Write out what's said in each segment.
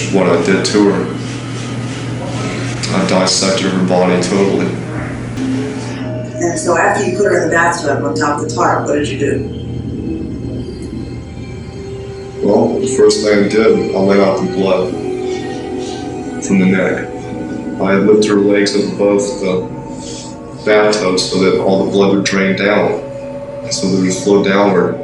is what I did to her. I dissected her body totally. And so after you put her in the bathtub on top of the tarp, what did you do? Well, the first thing I did, I let out the blood from the neck. I had lifted her legs up above the bathtub so that all the blood would drain down, and so that it would flow downward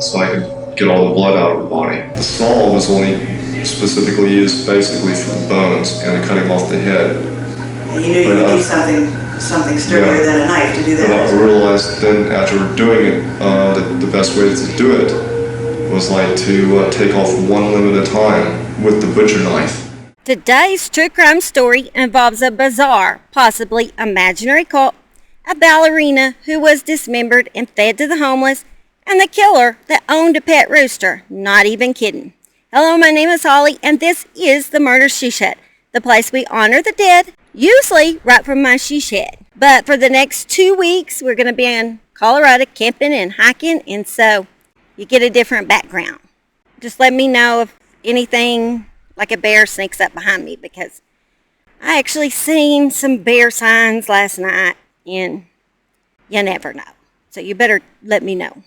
so I could get all the blood out of her body. The saw was only specifically used basically for the bones and cutting off the head. And you knew you would need something sturdier than a knife to do that. But I realized then after doing it, the best way to do it was like to take off one limb at a time with the butcher knife. Today's true crime story involves a bizarre, possibly imaginary cult, a ballerina who was dismembered and fed to the homeless, and the killer that owned a pet rooster. Not even kidding. Hello, my name is Holly, and this is the Murder She Shed, the place we honor the dead, usually right from my she shed. But for the next 2 weeks, we're going to be in Colorado camping and hiking, and so you get a different background. Just let me know if anything like a bear sneaks up behind me, because I actually seen some bear signs last night, and you never know. So you better let me know.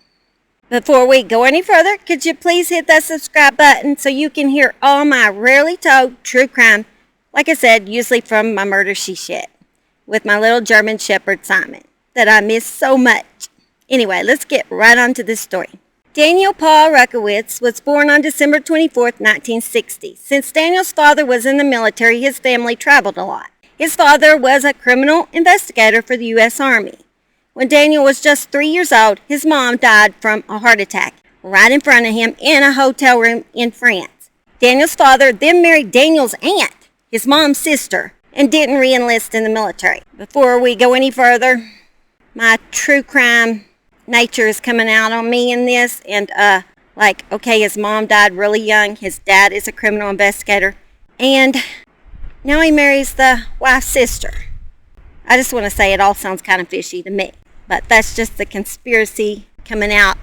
Before we go any further, could you please hit that subscribe button so you can hear all my rarely told true crime, like I said, usually from my Murder She Shed, with my little German Shepherd Simon, that I miss so much. Anyway, let's get right on to this story. Daniel Paul Rakowitz was born on December 24, 1960. Since Daniel's father was in the military, his family traveled a lot. His father was a criminal investigator for the U.S. Army. When Daniel was just 3 years old, his mom died from a heart attack right in front of him in a hotel room in France. Daniel's father then married Daniel's aunt, his mom's sister, and didn't re-enlist in the military. Before we go any further, my true crime nature is coming out on me in this, and okay, his mom died really young, his dad is a criminal investigator, and now he marries the wife's sister. I just want to say it all sounds kind of fishy to me, but that's just the conspiracy coming out,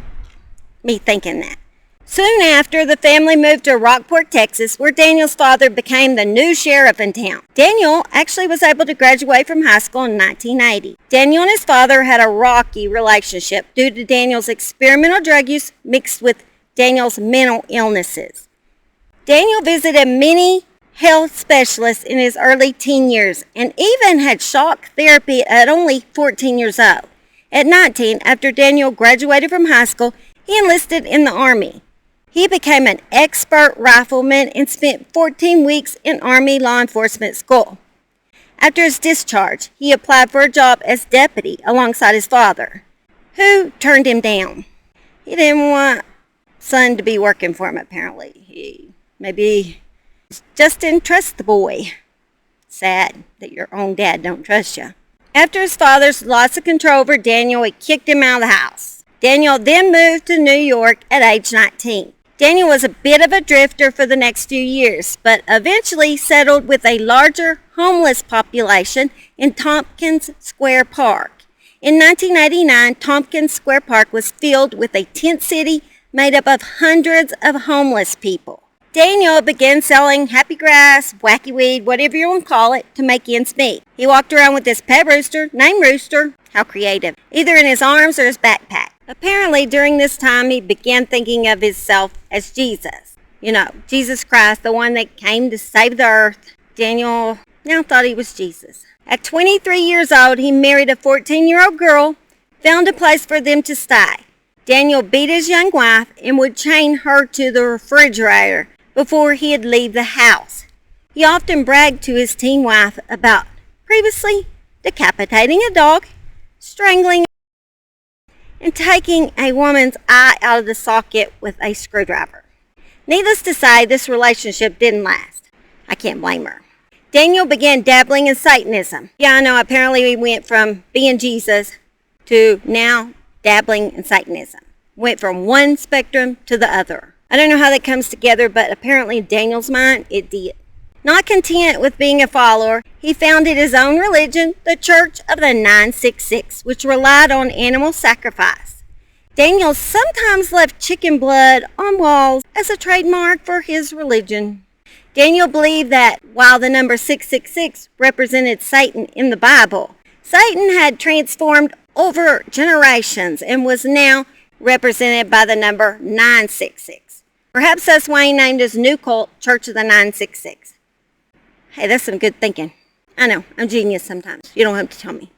me thinking that. Soon after, the family moved to Rockport, Texas, where Daniel's father became the new sheriff in town. Daniel actually was able to graduate from high school in 1980. Daniel and his father had a rocky relationship due to Daniel's experimental drug use mixed with Daniel's mental illnesses. Daniel visited many health specialists in his early teen years and even had shock therapy at only 14 years old. At 19, after Daniel graduated from high school, he enlisted in the Army. He became an expert rifleman and spent 14 weeks in Army law enforcement school. After his discharge, he applied for a job as deputy alongside his father, who turned him down. He didn't want son to be working for him, apparently. He maybe just didn't trust the boy. Sad that your own dad don't trust you. After his father's loss of control over Daniel, he kicked him out of the house. Daniel then moved to New York at age 19. Daniel was a bit of a drifter for the next few years, but eventually settled with a larger homeless population in Tompkins Square Park. In 1989, Tompkins Square Park was filled with a tent city made up of hundreds of homeless people. Daniel began selling happy grass, wacky weed, whatever you want to call it, to make ends meet. He walked around with his pet rooster, named Rooster, how creative, either in his arms or his backpack. Apparently, during this time, he began thinking of himself as Jesus. You know, Jesus Christ, the one that came to save the earth. Daniel now thought he was Jesus. At 23 years old, he married a 14-year-old girl, found a place for them to stay. Daniel beat his young wife and would chain her to the refrigerator before he'd leave the house. He often bragged to his teen wife about previously decapitating a dog, strangling and taking a woman's eye out of the socket with a screwdriver. Needless to say, this relationship didn't last. I can't blame her. Daniel began dabbling in Satanism. Yeah, I know, apparently he went from being Jesus to now dabbling in Satanism. Went from one spectrum to the other. I don't know how that comes together, but apparently in Daniel's mind, it did. Not content with being a follower, he founded his own religion, the Church of the 966, which relied on animal sacrifice. Daniel sometimes left chicken blood on walls as a trademark for his religion. Daniel believed that while the number 666 represented Satan in the Bible, Satan had transformed over generations and was now represented by the number 966. Perhaps that's why he named his new cult Church of the 966. Hey, that's some good thinking. I know, I'm genius sometimes. You don't have to tell me.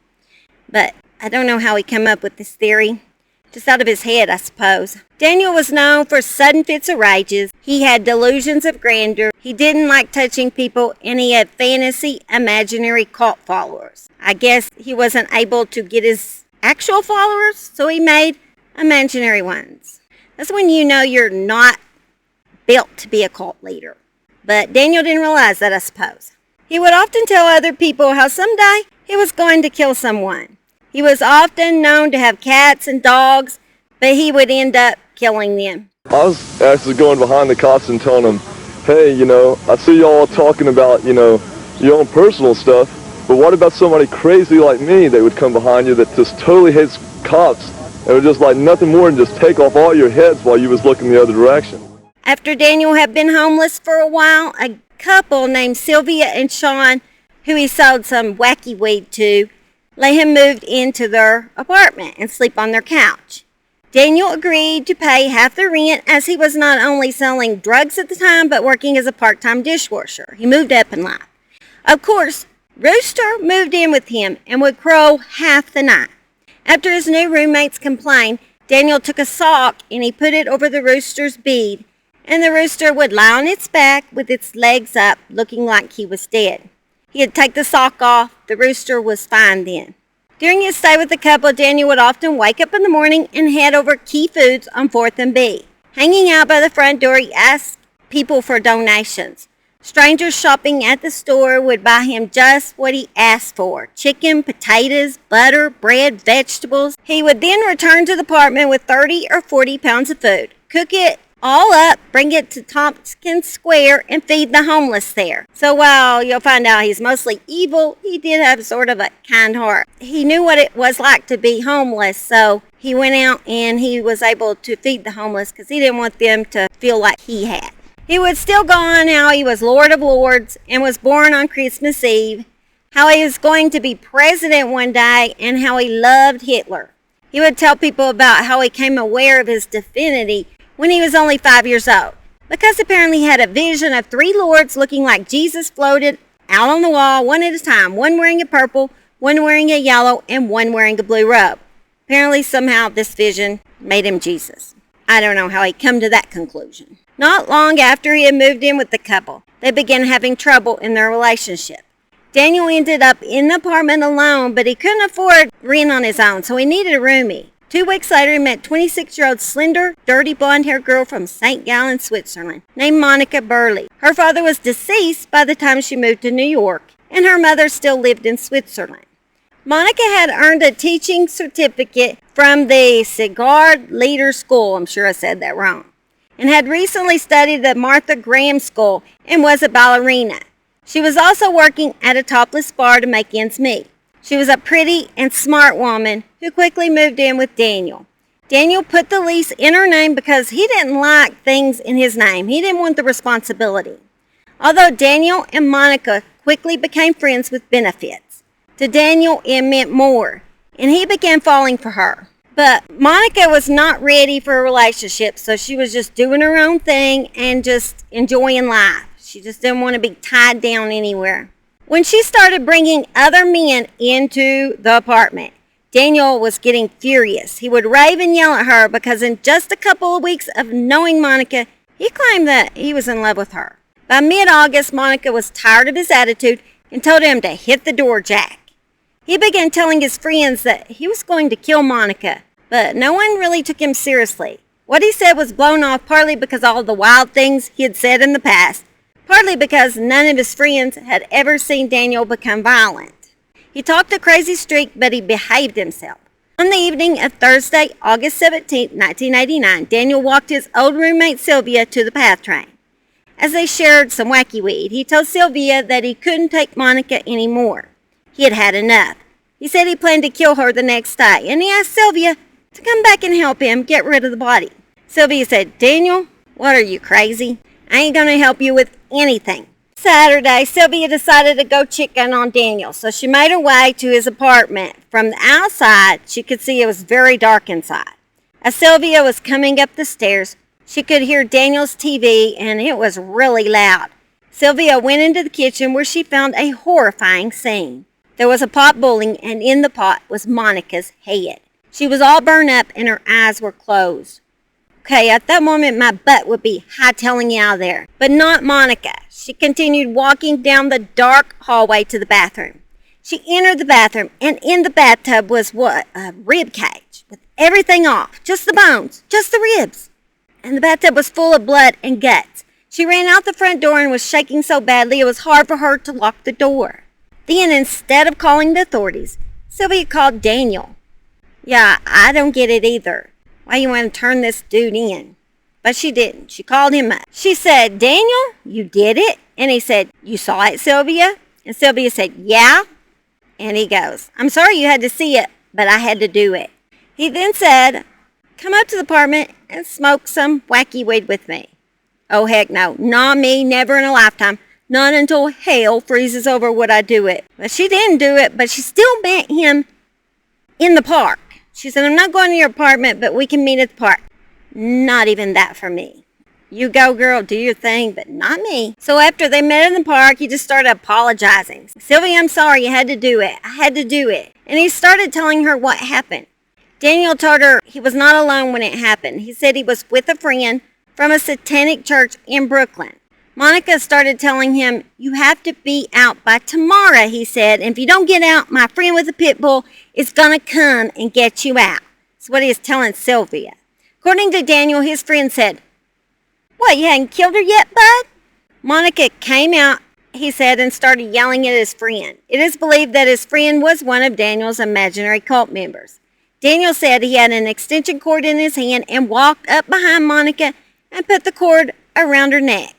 But I don't know how he came up with this theory. Just out of his head, I suppose. Daniel was known for sudden fits of rages. He had delusions of grandeur. He didn't like touching people, and he had fantasy, imaginary cult followers. I guess he wasn't able to get his actual followers, so he made imaginary ones. That's when you know you're not built to be a cult leader. But Daniel didn't realize that, I suppose. He would often tell other people how someday he was going to kill someone. He was often known to have cats and dogs, but he would end up killing them. I was actually going behind the cops and telling them, hey, I see y'all talking about, your own personal stuff, but what about somebody crazy like me that would come behind you that just totally hates cops and would just like nothing more than just take off all your heads while you was looking the other direction? After Daniel had been homeless for a while, a couple named Sylvia and Sean, who he sold some wacky weed to, let him move into their apartment and sleep on their couch. Daniel agreed to pay half the rent as he was not only selling drugs at the time, but working as a part-time dishwasher. He moved up in life. Of course, Rooster moved in with him and would crow half the night. After his new roommates complained, Daniel took a sock and he put it over the rooster's bead, and the rooster would lie on its back with its legs up, looking like he was dead. He'd take the sock off. The rooster was fine then. During his stay with the couple, Daniel would often wake up in the morning and head over Key Foods on 4th and B. Hanging out by the front door, he asked people for donations. Strangers shopping at the store would buy him just what he asked for: chicken, potatoes, butter, bread, vegetables. He would then return to the apartment with 30 or 40 pounds of food, cook it all up, bring it to Tompkins Square, and feed the homeless there. So while you'll find out he's mostly evil, he did have sort of a kind heart. He knew what it was like to be homeless, so he went out and he was able to feed the homeless because he didn't want them to feel like he had. He would still go on how he was Lord of Lords and was born on Christmas Eve, how he was going to be president one day, and how he loved Hitler. He would tell people about how he came aware of his divinity when he was only 5 years old, because apparently he had a vision of 3 lords looking like Jesus floated out on the wall one at a time, one wearing a purple, one wearing a yellow, and one wearing a blue robe. Apparently somehow this vision made him Jesus. I don't know how he come to that conclusion. Not long after he had moved in with the couple, they began having trouble in their relationship. Daniel ended up in the apartment alone, but he couldn't afford rent on his own, so he needed a roomie. 2 weeks later, he met 26-year-old slender, dirty blonde-haired girl from St. Gallen, Switzerland, named Monika Beerle. Her father was deceased by the time she moved to New York, and her mother still lived in Switzerland. Monika had earned a teaching certificate from the Sigard Leader School, I'm sure I said that wrong, and had recently studied the Martha Graham School and was a ballerina. She was also working at a topless bar to make ends meet. She was a pretty and smart woman who quickly moved in with Daniel. Daniel put the lease in her name because he didn't like things in his name. He didn't want the responsibility. Although Daniel and Monika quickly became friends with benefits, to Daniel it meant more, and he began falling for her. But Monika was not ready for a relationship, so she was just doing her own thing and just enjoying life. She just didn't want to be tied down anywhere. When she started bringing other men into the apartment, Daniel was getting furious. He would rave and yell at her because in just a couple of weeks of knowing Monika, he claimed that he was in love with her. By mid-August, Monika was tired of his attitude and told him to hit the door jack. He began telling his friends that he was going to kill Monika, but no one really took him seriously. What he said was blown off partly because of all the wild things he had said in the past, partly because none of his friends had ever seen Daniel become violent. He talked a crazy streak, but he behaved himself. On the evening of Thursday, August 17, 1989, Daniel walked his old roommate Sylvia to the PATH train. As they shared some wacky weed, he told Sylvia that he couldn't take Monika anymore. He had had enough. He said he planned to kill her the next day, and he asked Sylvia to come back and help him get rid of the body. Sylvia said, "Daniel, what are you, crazy? I ain't going to help you with anything. Saturday, Sylvia decided to go check in on Daniel, so she made her way to his apartment. From the outside, she could see it was very dark inside. As Sylvia was coming up the stairs, she could hear Daniel's TV, and it was really loud. Sylvia went into the kitchen where she found a horrifying scene. There was a pot boiling, and in the pot was Monika's head. She was all burned up, and her eyes were closed. Okay, at that moment, my butt would be hightailing you out of there. But not Monika. She continued walking down the dark hallway to the bathroom. She entered the bathroom, and in the bathtub was what? A rib cage with everything off. Just the bones. Just the ribs. And the bathtub was full of blood and guts. She ran out the front door and was shaking so badly it was hard for her to lock the door. Then, instead of calling the authorities, Sylvia called Daniel. Yeah, I don't get it either. Why you want to turn this dude in? But she didn't. She called him up. She said, Daniel, you did it? And he said, you saw it, Sylvia? And Sylvia said, yeah. And he goes, I'm sorry you had to see it, but I had to do it. He then said, come up to the apartment and smoke some wacky weed with me. Oh, heck no. Not me. Never in a lifetime. Not until hell freezes over would I do it. But she didn't do it, but she still met him in the park. She said, I'm not going to your apartment, but we can meet at the park. Not even that for me. You go, girl, do your thing, but not me. So after they met in the park, he just started apologizing. Sylvia, I'm sorry, you had to do it. I had to do it. And he started telling her what happened. Daniel told her he was not alone when it happened. He said he was with a friend from a satanic church in Brooklyn. Monika started telling him, you have to be out by tomorrow, he said. And if you don't get out, my friend with the pit bull is going to come and get you out. That's what he was telling Sylvia. According to Daniel, his friend said, what, you hadn't killed her yet, bud? Monika came out, he said, and started yelling at his friend. It is believed that his friend was one of Daniel's imaginary cult members. Daniel said he had an extension cord in his hand and walked up behind Monika and put the cord around her neck.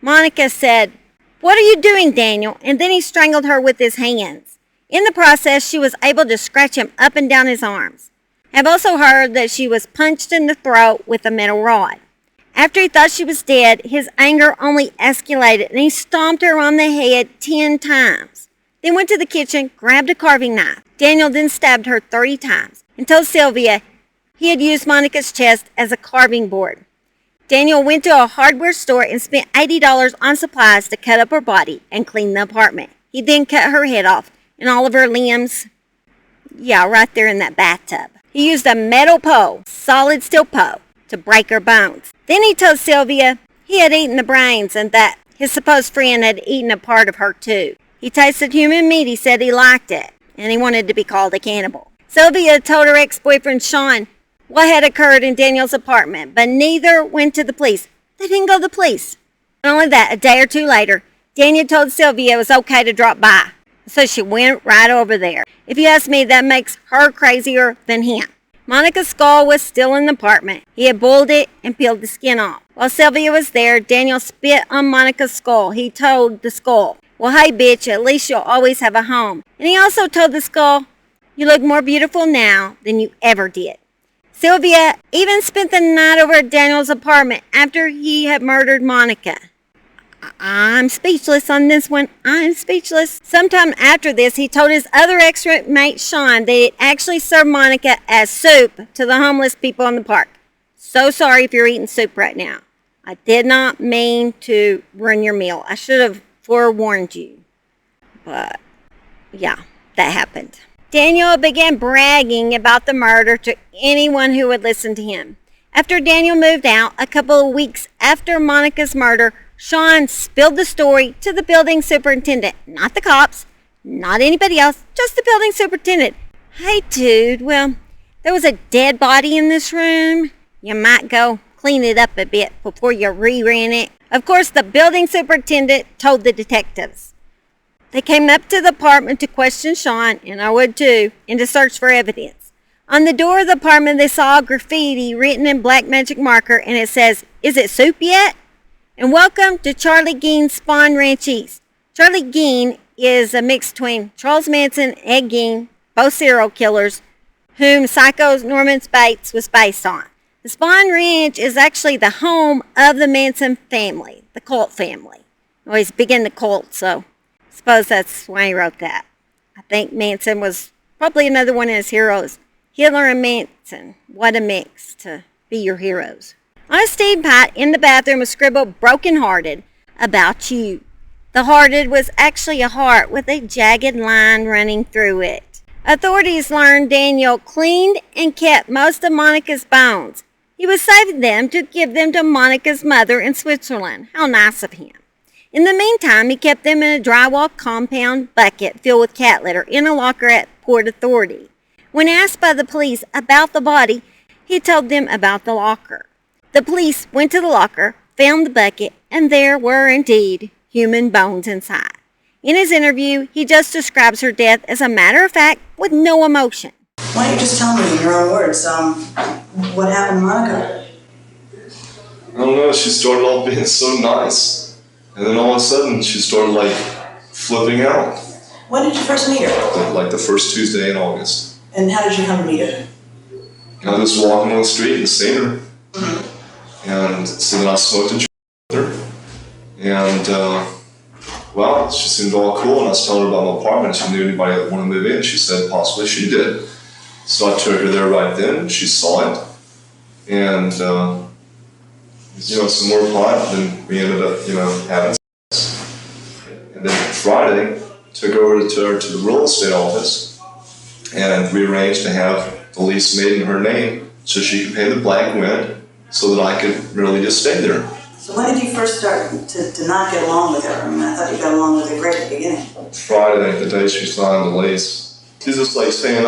Monika said, what are you doing, Daniel? And then he strangled her with his hands. In the process, she was able to scratch him up and down his arms. I have also heard that she was punched in the throat with a metal rod. After he thought she was dead, his anger only escalated, and he stomped her on the head 10 times. Then went to the kitchen, grabbed a carving knife. Daniel then stabbed her 30 times and told Sylvia he had used Monika's chest as a carving board. Daniel went to a hardware store and spent $80 on supplies to cut up her body and clean the apartment. He then cut her head off and all of her limbs. Yeah, right there in that bathtub. He used a metal pole, solid steel pole, to break her bones. Then he told Sylvia he had eaten the brains and that his supposed friend had eaten a part of her too. He tasted human meat, he said he liked it, and he wanted to be called a cannibal. Sylvia told her ex-boyfriend Sean what had occurred in Daniel's apartment, but neither went to the police. They didn't go to the police. Not only that, a day or two later, Daniel told Sylvia it was okay to drop by. So she went right over there. If you ask me, that makes her crazier than him. Monika's skull was still in the apartment. He had boiled it and peeled the skin off. While Sylvia was there, Daniel spit on Monika's skull. He told the skull, well, hey, bitch, at least you'll always have a home. And he also told the skull, you look more beautiful now than you ever did. Sylvia even spent the night over at Daniel's apartment after he had murdered Monika. I'm speechless on this one. I'm speechless. Sometime after this, he told his other ex-mate, Sean, that he actually served Monika as soup to the homeless people in the park. So sorry if you're eating soup right now. I did not mean to ruin your meal. I should have forewarned you. But, yeah, that happened. Daniel began bragging about the murder to anyone who would listen to him. After Daniel moved out, a couple of weeks after Monika's murder, Sean spilled the story to the building superintendent. Not the cops, not anybody else, just the building superintendent. Hey, dude, well, there was a dead body in this room. You might go clean it up a bit before you re-ran it. Of course, the building superintendent told the detectives. They came up to the apartment to question Sean, and I would too, and to search for evidence. On the door of the apartment, they saw graffiti written in black magic marker, and it says, is it soup yet? And welcome to Charlie Gein's Spawn Ranch East. Charlie Gein is a mix between Charles Manson and Ed Gein, both serial killers, whom Psycho's Norman Bates was based on. The Spahn Ranch is actually the home of the Manson family, the cult family. Well, he's big into cults, so I suppose that's why he wrote that. I think Manson was probably another one of his heroes. Hitler and Manson, what a mix to be your heroes. On a steam pipe in the bathroom was scribbled broken-hearted about you. The hearted was actually a heart with a jagged line running through it. Authorities learned Daniel cleaned and kept most of Monika's bones. He was saving them to give them to Monika's mother in Switzerland. How nice of him. In the meantime, he kept them in a drywall compound bucket filled with cat litter in a locker at Port Authority. When asked by the police about the body, he told them about the locker. The police went to the locker, found the bucket, and there were indeed human bones inside. In his interview, he just describes her death as a matter of fact with no emotion. Why don't you just tell me in your own words, what happened to Monika? I don't know, she started off being so nice. And then all of a sudden, she started, like, flipping out. When did you first meet her? Like the first Tuesday in August. And how did you come to meet her? I was just walking on the street and seen her. Mm-hmm. And so then I smoked a joint with her. And, well, she seemed all cool, and I was telling her about my apartment. She knew anybody that wanted to move in. She said possibly she did. So I took her there right then. She saw it. And, some more pot, then we ended up, having sex. And then Friday, took over to her to the real estate office, and we arranged to have the lease made in her name so she could pay the black rent so that I could really just stay there. So when did you first start to not get along with her? I mean, I thought you got along with her great at the beginning. Friday, the day she signed the lease. She's just like saying,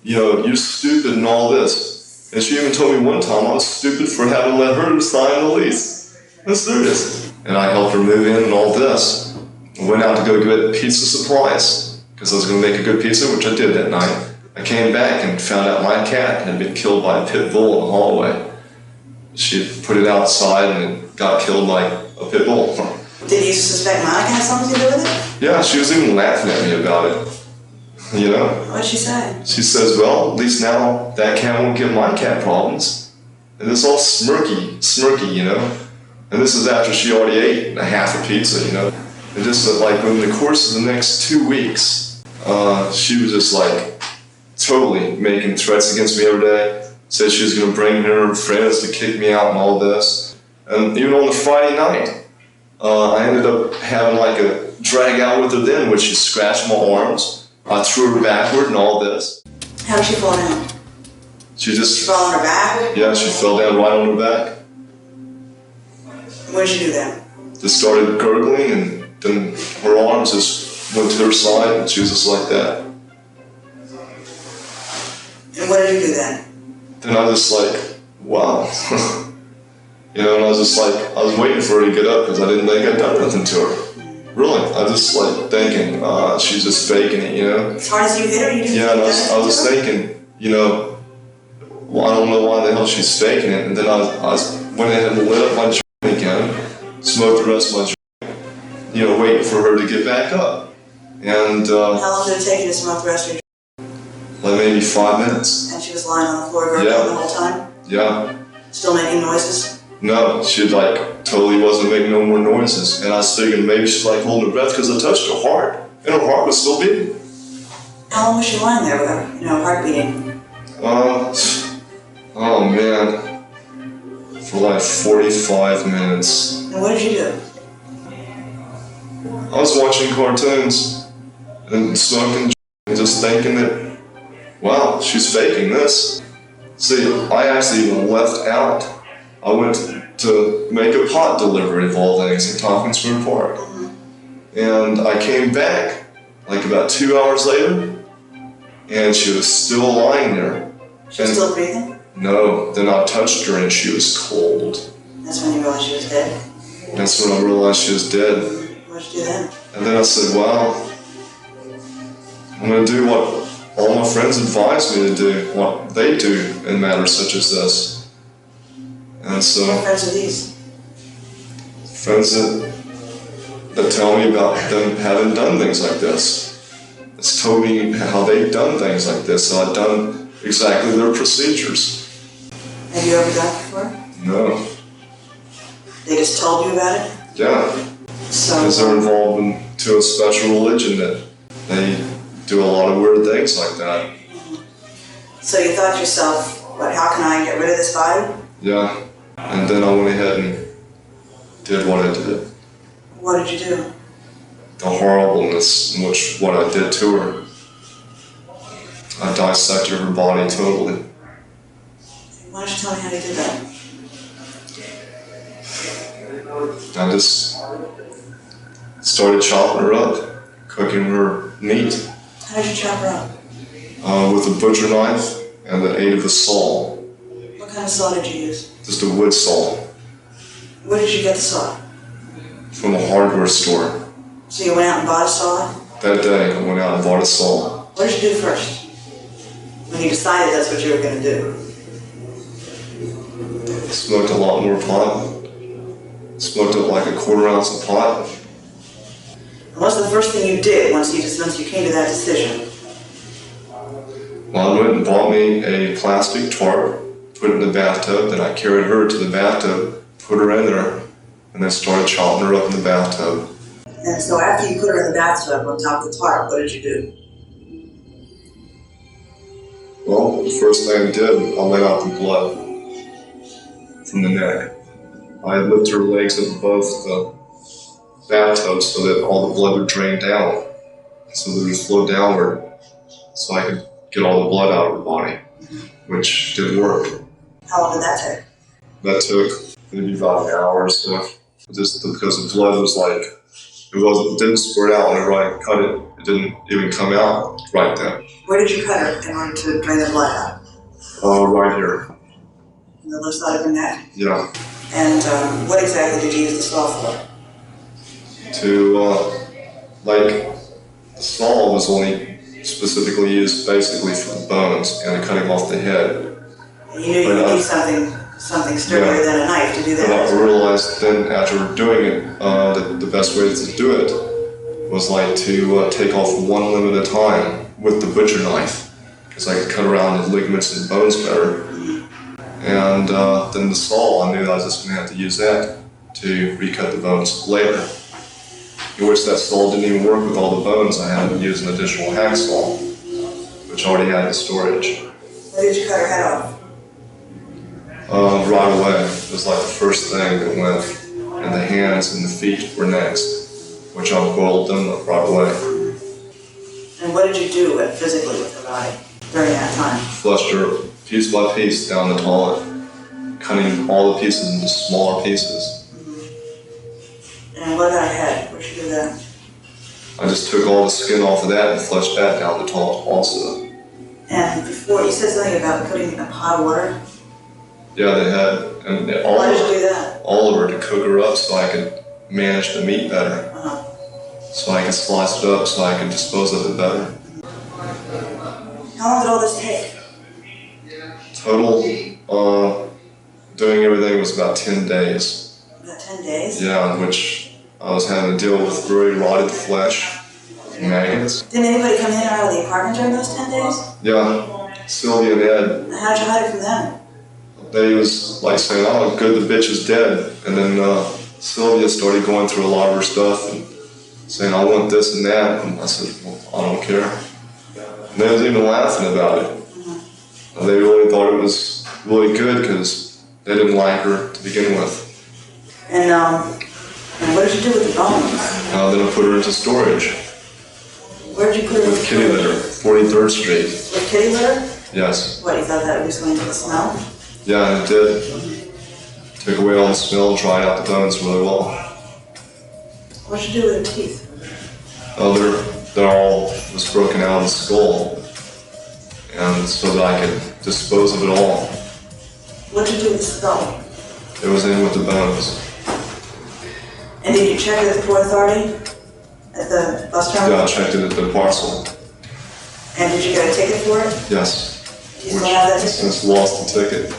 you're stupid and all this. And she even told me one time I was stupid for having let her sign the lease. That's serious. And I helped her move in and all this. I went out to go get pizza supplies because I was going to make a good pizza, which I did that night. I came back and found out my cat had been killed by a pit bull in the hallway. She had put it outside and it got killed by a pit bull. Did you suspect Monika had something to do with it? Yeah, she was even laughing at me about it. What did she say? She says, well, at least now that cat won't give my cat problems. And it's all smirky, And this is after she already ate a half a pizza, And just like in the course of the next 2 weeks, she was just like totally making threats against me every day. Said she was going to bring her friends to kick me out and all this. And even on the Friday night, I ended up having like a drag out with her then, which she scratched my arms. I threw her backward and all this. How did she fall down? She just... She fell on her back? Yeah, she fell down right on her back. What did she do then? Just started gurgling, and then her arms just went to her side, and she was just like that. And what did you do then? Then I just like, wow. And I was just like, I was waiting for her to get up because I didn't think I'd done nothing to her. Really, I was just like thinking, she's just faking it, As hard as you hit her, you didn't Yeah, and I was thinking, well, I don't know why the hell she's faking it. And then I went ahead and lit up my joint again, smoked the rest of my joint, waiting for her to get back up. And how long did it take you to smoke the rest of your joint? Like maybe 5 minutes. And she was lying on the floor gurgling the whole time? Yeah. Still making noises? No, she totally wasn't making no more noises. And I was thinking maybe she's like holding her breath because I touched her heart. And her heart was still beating. How long was she lying there with her, heart beating? Oh man. For like 45 minutes. And what did you do? I was watching cartoons and smoking and just thinking that, wow, she's faking this. See, I actually even left out. I went to make a pot delivery of all things in Tompkins Park. And I came back like about 2 hours later, and she was still lying there. She was still breathing? No, then I touched her and she was cold. That's when you realized she was dead? That's when I realized she was dead. What did you do then? And then I said, wow, I'm going to do what all my friends advise me to do, what they do in matters such as this. And so, what friends are these? Friends that tell me about them having done things like this. It's told me how they've done things like this, and I've done exactly their procedures. Have you ever done it before? No. They just told you about it? Yeah. So, Because they're involved into a special religion that they do a lot of weird things like that. so you thought to yourself, what, how can I get rid of this body? Yeah. And then I went ahead and did what I did. What did you do? The horribleness in which what I did to her. I dissected her body totally. Why don't you tell me how you did that? I just started chopping her up, cooking her meat How did you chop her up? with a butcher knife and the aid of a saw. What kind of saw did you use? Just a wood saw Where did you get the saw? from a hardware store. So you went out and bought a saw? That day I went out and bought a saw. What did you do first? When you decided that's what you were going to do? Smoked a lot more pot. Smoked up like a 1/4 ounce of pot. And what's the first thing you did once you came to that decision? Well, I went and bought me a plastic tarp, put it in the bathtub, then I carried her to the bathtub, put her in there, and then started chopping her up in the bathtub. And so after you put her in the bathtub on top of the tarp, what did you do? Well, the first thing I did, I let out the blood from the neck. I lifted her legs up above the bathtub so that all the blood would drain down, so that it would flow downward, so I could get all the blood out of her body, which did work. How long did that take? That took maybe about an hour or so, just because the blood was like, it didn't squirt out whenever I cut it. It didn't even come out right then. Where did you cut her in order to drain the blood out? Right here. On the left side of her neck? Yeah. And what exactly did you use the saw for? The saw was only specifically used basically for the bones and cutting off the head. You knew you would need something sturdier than a knife to do that. But I realized then after doing it, that the best way to do it was like to take off one limb at a time with the butcher knife, because I could cut around the ligaments and bones better. And then the saw, I knew I was just going to have to use that to recut the bones later. In which that saw didn't even work with all the bones. I had to use an additional hacksaw, which already had the storage. When did you cut her head off? Right away. It was like the first thing that went, and the hands and the feet were next, which I boiled them up right away. And what did you do physically with her body during that time? Flushed her piece by piece down the toilet, cutting all the pieces into smaller pieces. And what about her head? Where'd you do that? I just took all the skin off of that and flushed that down the toilet also. And before, you said something about putting in a pot of water? Yeah, they had, and all Why of did you her, do that? all of her to cook her up so I could manage the meat better. So I could slice it up so I could dispose of it better. How long did all this take? Total, doing everything was about 10 days. About 10 days? Yeah, in which I was having to deal with very rotted flesh, maggots. Didn't anybody come in and out of the apartment during those 10 days? Yeah, Sylvia and Ed, And how did you hide it from them? they was like saying, oh, good, the bitch is dead. And then Sylvia started going through a lot of her stuff and saying, I want this and that. And I said, well, I don't care. And they was even laughing about it. They really thought it was really good because they didn't like her to begin with. And what did you do with the bones? Then I put her into storage Where did you put her? with kitty litter, 43rd Street. With kitty litter? Yes. What, you thought that was going to the smell? Yeah, it did. Took away all the smell, dried out the bones really well. What did you do with her teeth? They're all was broken out of the skull, and so that I could dispose of it all. What did you do with the skull? It was in with the bones. And did you check it at the Port Authority? At the bus terminal? Yeah, I checked it at the parcel. And did you get a ticket for it? Yes. Do you still have that ticket? Since lost the ticket.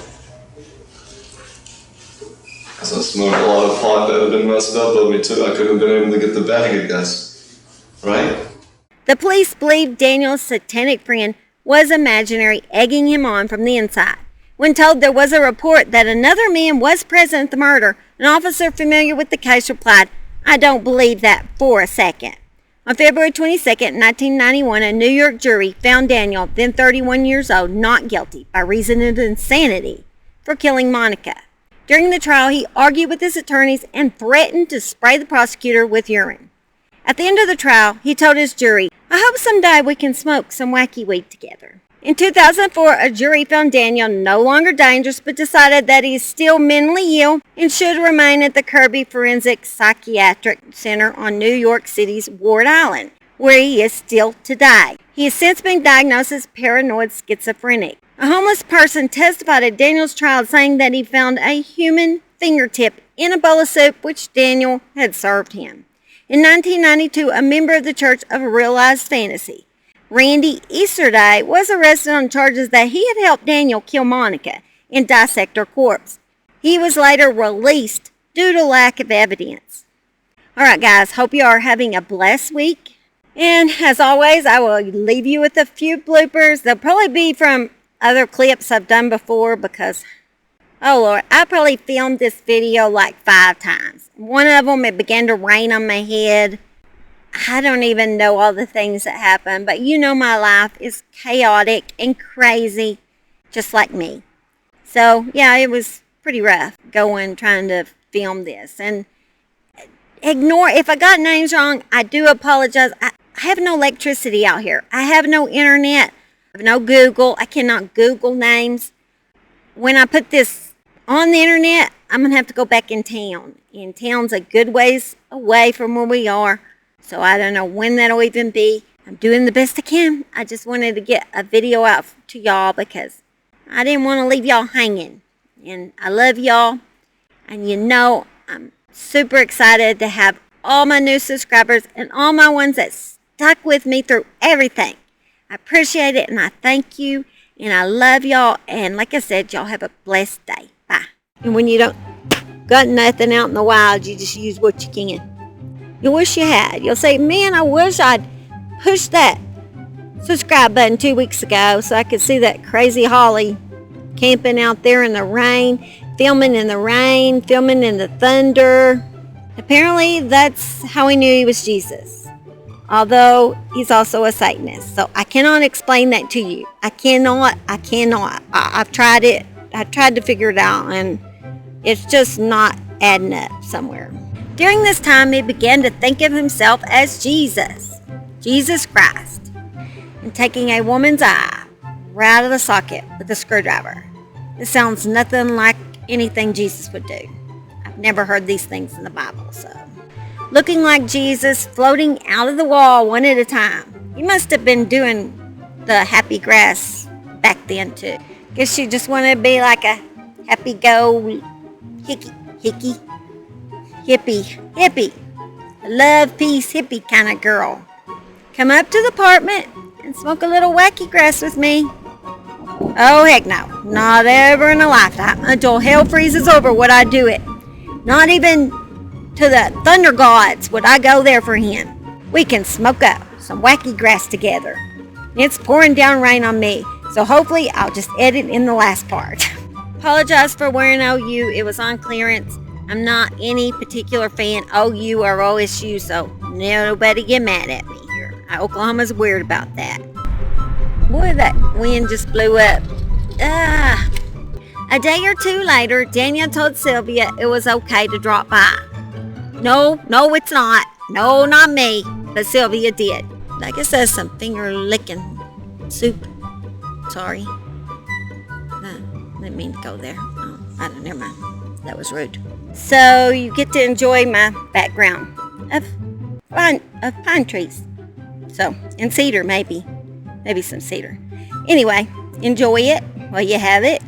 Because I smoked a lot of pot that had been messed up of me too. I couldn't have been able to get the bag, I guess. Right? The police believe Daniel's satanic friend was imaginary, egging him on from the inside. When told there was a report that another man was present at the murder, an officer familiar with the case replied, "I don't believe that for a second." On February 22, 1991, a New York jury found Daniel, then 31 years old, not guilty by reason of insanity for killing Monika. During the trial, he argued with his attorneys and threatened to spray the prosecutor with urine. At the end of the trial, he told his jury, "I hope someday we can smoke some wacky weed together." In 2004, a jury found Daniel no longer dangerous but decided that he is still mentally ill and should remain at the Kirby Forensic Psychiatric Center on New York City's Ward Island, where he is still today. He has since been diagnosed as paranoid schizophrenic. A homeless person testified at Daniel's trial saying that he found a human fingertip in a bowl of soup which Daniel had served him. In 1992, a member of the Church of Realized Fantasy, Randy Easterday, was arrested on charges that he had helped Daniel kill Monika and dissect her corpse. He was later released due to lack of evidence. Alright guys, hope you are having a blessed week. And as always, I will leave you with a few bloopers. They'll probably be from other clips I've done before because, oh Lord, I probably filmed this video like 5 times. One of them, it began to rain on my head. I don't even know all the things that happened, but you know my life is chaotic and crazy, just like me. So, yeah, it was pretty rough trying to film this. And ignore, if I got names wrong, I do apologize. I have no electricity out here. I have no internet. I have no Google. I cannot Google names. When I put this on the internet, I'm going to have to go back in town. And town's a good ways away from where we are. So I don't know when that'll even be. I'm doing the best I can. I just wanted to get a video out to y'all because I didn't want to leave y'all hanging. And I love y'all. And you know, I'm super excited to have all my new subscribers and all my ones that stuck with me through everything. I appreciate it and I thank you. And I love y'all. And like I said, y'all have a blessed day. Bye. And when you don't got nothing out in the wild, you just use what you can. You wish you had. You'll say, man, I wish I'd pushed that subscribe button 2 weeks ago so I could see that crazy Holly camping out there in the rain, filming in the rain, filming in the thunder. Apparently, that's how he knew he was Jesus. Although, he's also a Satanist. So, I cannot explain that to you. I cannot. I've tried it. I tried to figure it out, and it's just not adding up somewhere. During this time, he began to think of himself as Jesus Christ, and taking a woman's eye right out of the socket with a screwdriver. It sounds nothing like anything Jesus would do. I've never heard these things in the Bible, so. Looking like Jesus, floating out of the wall one at a time. He must have been doing the happy grass back then, too. Guess she just wanted to be like a happy-go, hippie, love, peace, hippie kind of girl. Come up to the apartment and smoke a little wacky grass with me. Oh, heck no. Not ever in a lifetime. Until hell freezes over would I do it. Not even to the thunder gods would I go there for him. We can smoke up some wacky grass together. It's pouring down rain on me, so hopefully I'll just edit in the last part. Apologize for wearing OU. It was on clearance. I'm not any particular fan, OU or OSU, so nobody get mad at me here. Oklahoma's weird about that. Boy, that wind just blew up. A day or two later, Daniel told Sylvia it was okay to drop by. No, it's not. No, not me. But Sylvia did. I guess that's some finger licking soup. Sorry. Didn't mean to go there. Oh, I don't know. Never mind. That was rude. So you get to enjoy my background of pine trees. So, and cedar maybe some cedar. Anyway, enjoy it while you have it.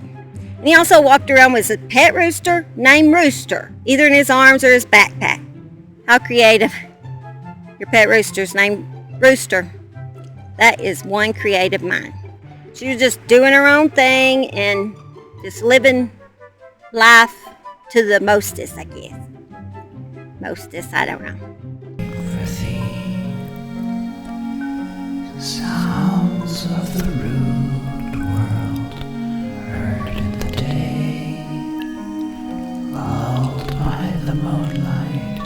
And he also walked around with a pet rooster named Rooster, either in his arms or his backpack. How creative. Your pet rooster's named Rooster. That is one creative mind. She was just doing her own thing and just living life to the mostest, I guess. Mostest, I don't know. Sounds of the rude world heard in the the moonlight.